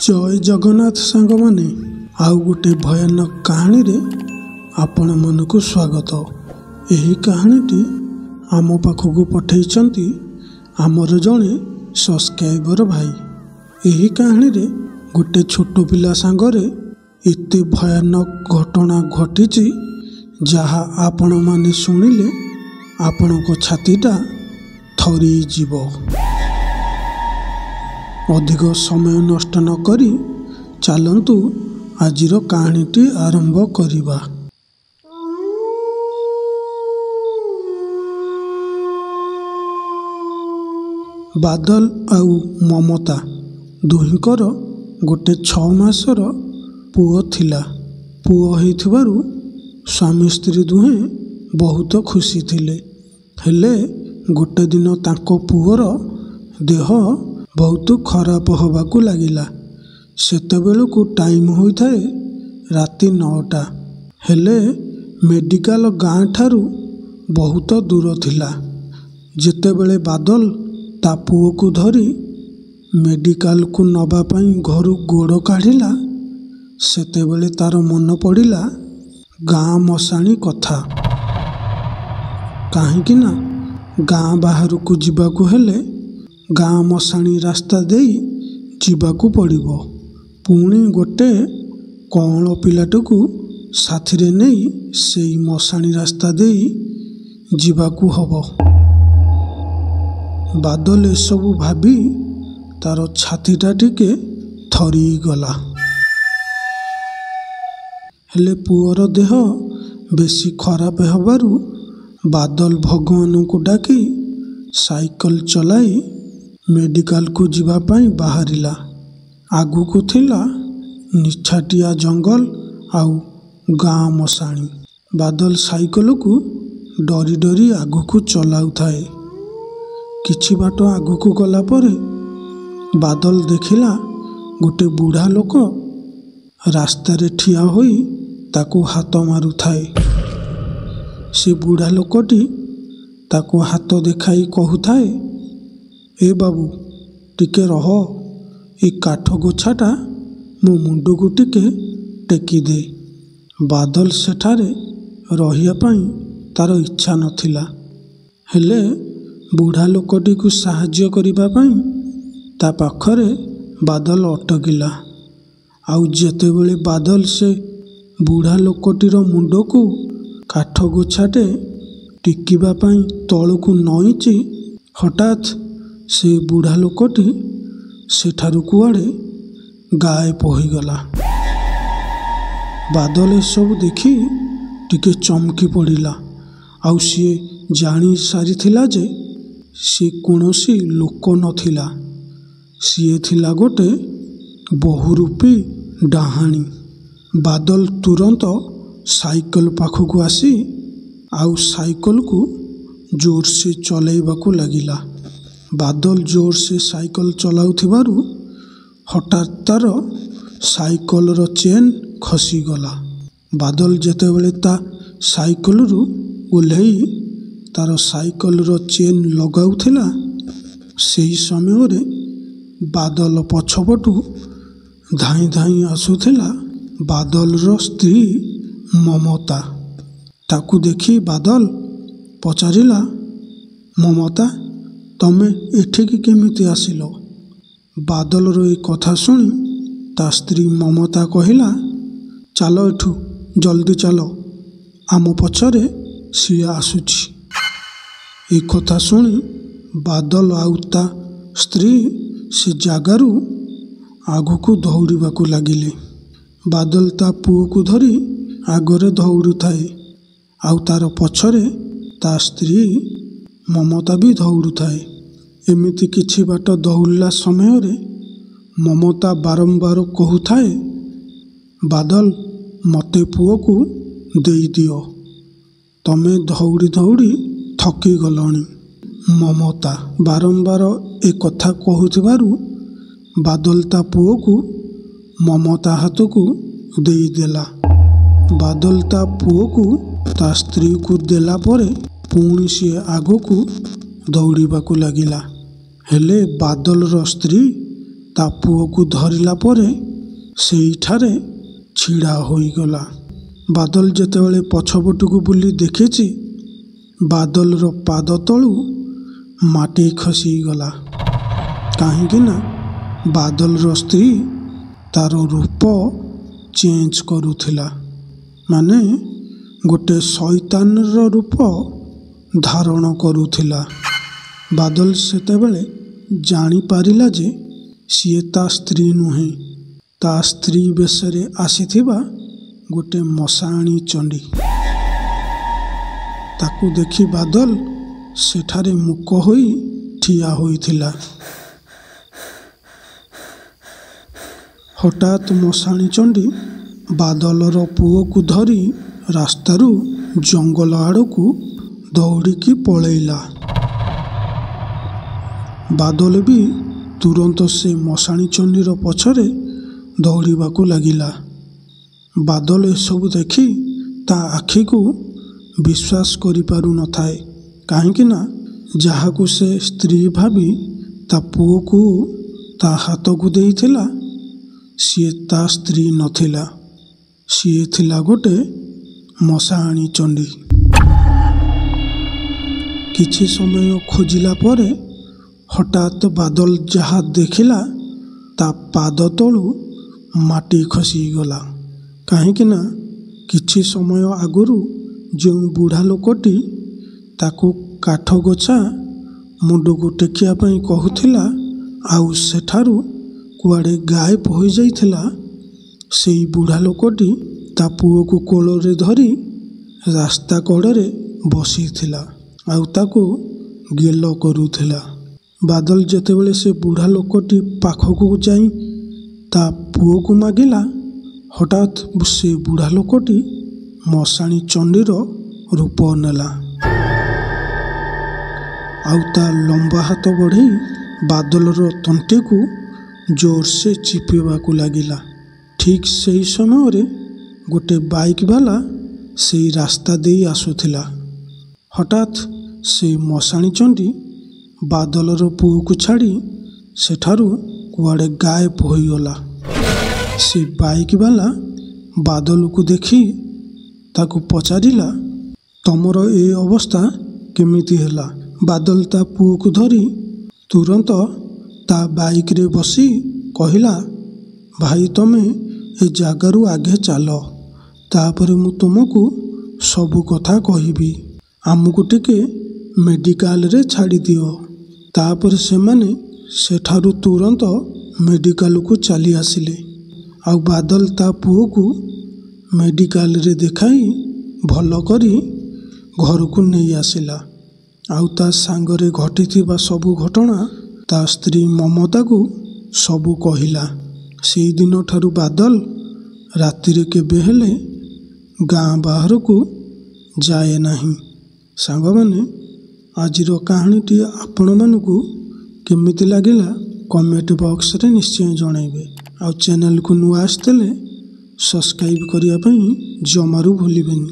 जय जगन्नाथ सांग माने आउ गोटे भयानक कहानी रे आपण मन को स्वागत। यही कहानीटी आम पाखक पठेइचंती आमर जड़े सब्सक्राइबर भाई। यही कहानी रे गोटे छोट पिला सांगरे एते भयानक घटना घटी जहा आपण माने सुनिले आपण को छातीटा थरी जीव। अधिक समय नष्ट न करी चलतु आजिर कहानीटी आरंभ करिबा। बादल आउ ममता दुहिंकर गोटे 6 मासर पुओ थिला। पुओ हेइथिबारु स्वामी स्त्री दुहें बहुत खुशी थिले। हेले गोटे दिन तांको पुओर देह बहुत खराब होबाकू लागिला। सेतेबेलकू टाइम होइथाए राति 9टा। हेले मेडिकल गाँ ठारू बहुत दूर थिला। जेतेबेले बादल ता पुओ को धरी मेडिकल को नबा पाई घरु गोड़ काढ़िला सेतेबेले तार मन पड़िला गाँ मशाणी कथा। काहेकि ना गाँ बाहर को जीवाकू हेले गाँ मशाणी रास्ता देई जीवाकू पड़िबो। पुणी गोटे कौंल पिलाटू साथी रे नहीं सेई मशाणी रास्ता देई जीवाकू हबो। बादल एसबू भाबी तार छातीटा टिके थरी गला। हेले पुअर देह बेसी खराब हबारु बादल भगवान को डाकी साइकल चलाई मेडिकल को जीवा पाई बाहरिला। आगु को थिला निछाटिया जंगल आउ गाँ मशाणी। बादल साइकल को डरी डरी आगु को चलाउ थाए। किछि बाट आगु को गला परे बादल देखिला गोटे बुढ़ा लोक रास्ता रे ठिया होई ताको हाथ मारु थाए। से बुढ़ा लोकटी ताको हाथ देखाई कहु थाए, ए बाबू टिके रह, ए काठ गोछाटा मो मुंड को टिके टेकी दे। बादल सेठारे रहिया पाई तार इच्छा नथिला। हेले बुढ़ा लोकटी को साहाଯ୍ୟ करिबा पाई ता पाखरे बादल अटकिला। आउ जेतेबेले बादल से बुढ़ा लोकटीर मुंड को काठ गोछाटे टिकिबा पाई तळକୁ नईची हठात से बुढ़ा लोकटी सेठारु कुआड़े गायब होइगला। बादल सब देखी टिके चमकी पड़िला। आउ सी जानी सारिथिला जे सी कोनोसी लोक नथिला, सी थिला गोटे बहुरूपी डाहाणी। बादल तुरंत साइकल पाखକୁ आसी आउ साइकल को जोर से चलाइबाकू लागिला। बादल जोर से साइकल चलाउथिबारु हठात तार साइकल रो चेन खसी गला। बादल जेतेबेले ता साइकल रु ओल्हेई तार साइकल रो चेन लगाउथिला सेही समय रे बादल पछपटू धाई धाई आसुथिला बादल रो स्त्री ममता। ताकू देखी बादल पचारिला, ममता तमे एठिकी केमिति आसिलो? बादल रो ए कथा सुनी ता स्त्री ममता कहिला, चलो एठू जल्दी चलो, आम पछरे सी आसुची। ए कथा सुनी बादल आउ ता स्त्री से जागारू आगु को दौड़ाकू लगिले। बादल ता पुओ को धरी आगरे दौड़ू थाए आउ तार पछरे ता स्त्री ममता भी दौड़ू थाए। एमिति किछि बाट दौड़ला समय रे ममता बारंबार कहू थाए, बादल मते पुओ को देई दियो, तमे दौड़ी दौड़ी थकी गलणी। ममता बारंबार ए कथा कहूथिबारु बादल ता पुओ को ममता हाथ को देई देला। बादल ता पुओ को ता स्त्री को देला परे पुणी सी आगो को दौड़ाकू लगिला। हेले बादल रो स्त्री ତା ପୁଅକୁ ଧରିଲା ପରେ ସେଇଠାରେ ଛିଡ଼ା ହୋଇଗଲା। ବାଦଲ ଯେତେବେଳେ ପଛପଟକୁ ବୁଲି ଦେଖିଛି, ବାଦଲର ପାଦ ତଳୁ ମାଟି ଖସିଗଲା। କାହିଁକି ନା ବାଦଲର ସ୍ତ୍ରୀ ତାର ରୂପ ଚେଞ୍ଜ କରୁଥିଲା, ମାନେ ଗୋଟେ ଶୈତାନର ରୂପ ଧାରଣ କରୁଥିଲା। ବାଦଲ ସେତେବେଳେ ଜାଣିପାରିଲା ଯେ ସିଏ ତା ସ୍ତ୍ରୀ ନୁହେଁ, ତା ସ୍ତ୍ରୀ ବେଶରେ ଆସିଥିବା ଗୋଟେ ମଶାଣି ଚଣ୍ଡୀ। ତାକୁ ଦେଖି ବାଦଲ ସେଠାରେ ମୂକ ହୋଇ ଠିଆ ହୋଇଥିଲା। ହଠାତ୍ ମଶାଣି ଚଣ୍ଡୀ ବାଦଲର ପୁଅକୁ ଧରି ରାସ୍ତାରୁ ଜଙ୍ଗଲ ଆଡ଼କୁ ଦୌଡ଼ିକି ପଳେଇଲା। ବାଦଲ ବି ତୁରନ୍ତ ସେ ମଶାଣି ଚଣ୍ଡୀର ପଛରେ ଦୌଡ଼ିବାକୁ ଲାଗିଲା। ବାଦଲ ଏସବୁ ଦେଖି ତା ଆଖିକୁ ବିଶ୍ୱାସ କରିପାରୁନଥାଏ, କାହିଁକି ନା ଯାହାକୁ ସେ ସ୍ତ୍ରୀ ଭାବି ତା ପୁଅକୁ ତା ହାତକୁ ଦେଇଥିଲା, ସିଏ ତା ସ୍ତ୍ରୀ ନଥିଲା, ସିଏ ଥିଲା ଗୋଟେ ମଶାଣି ଚଣ୍ଡୀ। କିଛି ସମୟ ଖୋଜିଲା ପରେ ହଠାତ୍ ବାଦଲ ଯାହା ଦେଖିଲା, ତା ପାଦ ତଳୁ ମାଟି ଖସିଗଲା। କାହିଁକି ନା କିଛି ସମୟ ଆଗରୁ ଯେଉଁ ବୁଢ଼ା ଲୋକଟି ତାକୁ କାଠ ଗୋଛା ମୁଣ୍ଡକୁ ଟେକିବା ପାଇଁ କହୁଥିଲା, ଆଉ ସେଠାରୁ କୁଆଡ଼େ ଗାୟବ ହୋଇଯାଇଥିଲା, ସେଇ ବୁଢ଼ା ଲୋକଟି ତା ପୁଅକୁ କୋଳରେ ଧରି ରାସ୍ତା କଡ଼ରେ ବସିଥିଲା ଆଉ ତାକୁ ଗେଲ କରୁଥିଲା। ବାଦଲ ଯେତେବେଳେ ସେ ବୁଢ଼ା ଲୋକଟି ପାଖକୁ ଯାଇ ତା ପୁଅକୁ ମାଗିଲା, ହଠାତ୍ ସେ ବୁଢ଼ା ଲୋକଟି ମଶାଣି ଚଣ୍ଡୀର ରୂପ ନେଲା ଆଉ ତା ଲମ୍ବା ହାତ ବଢ଼େଇ ବାଦଲର ତଣ୍ଟିକୁ ଜୋରସେ ଚିପିବାକୁ ଲାଗିଲା। ଠିକ୍ ସେହି ସମୟରେ ଗୋଟେ ବାଇକ୍ ବାଲା ସେଇ ରାସ୍ତା ଦେଇ ଆସୁଥିଲା। ହଠାତ୍ ସେ ମଶାଣି ଚଣ୍ଡୀ ବାଦଲର ପୁଅକୁ ଛାଡ଼ି ସେଠାରୁ କୁଆଡ଼େ ଗାୟବ ହୋଇଗଲା। ସେ ବାଇକ୍ ବାଲା ବାଦଲକୁ ଦେଖି ତାକୁ ପଚାରିଲା, ତମର ଏ ଅବସ୍ଥା କେମିତି ହେଲା? ବାଦଲ ତା ପୁଅକୁ ଧରି ତୁରନ୍ତ ତା ବାଇକ୍ରେ ବସି କହିଲା, ଭାଇ ତମେ ଏ ଜାଗାରୁ ଆଗେ ଚାଲ, ତାପରେ ମୁଁ ତୁମକୁ ସବୁ କଥା କହିବି। ଆମକୁ ଟିକେ ମେଡ଼ିକାଲରେ ଛାଡ଼ିଦିଅ। ତାପରେ ସେମାନେ ସେଠାରୁ ତୁରନ୍ତ ମେଡ଼ିକାଲକୁ ଚାଲି ଆସିଲେ ଆଉ ବାଦଲ ତା ପୁଅକୁ ମେଡ଼ିକାଲରେ ଦେଖାଇ ଭଲ କରି ଘରକୁ ନେଇ ଆସିଲା ଆଉ ତା ସାଙ୍ଗରେ ଘଟିଥିବା ସବୁ ଘଟଣା ତା ସ୍ତ୍ରୀ ମମତାକୁ ସବୁ କହିଲା। ସେଇଦିନ ଠାରୁ ବାଦଲ ରାତିରେ କେବେ ହେଲେ ଗାଁ ବାହାରକୁ ଯାଏ ନାହିଁ। ସାଙ୍ଗମାନେ, ଆଜିର କାହାଣୀଟି ଆପଣମାନଙ୍କୁ କେମିତି ଲାଗିଲା କମେଣ୍ଟ ବକ୍ସରେ ନିଶ୍ଚୟ ଜଣାଇବେ। ଆଉ ଚ୍ୟାନେଲକୁ ନୂଆ ଆସିଥିଲେ ସବସ୍କ୍ରାଇବ୍ କରିବା ପାଇଁ ଜମାରୁ ଭୁଲିବେନି।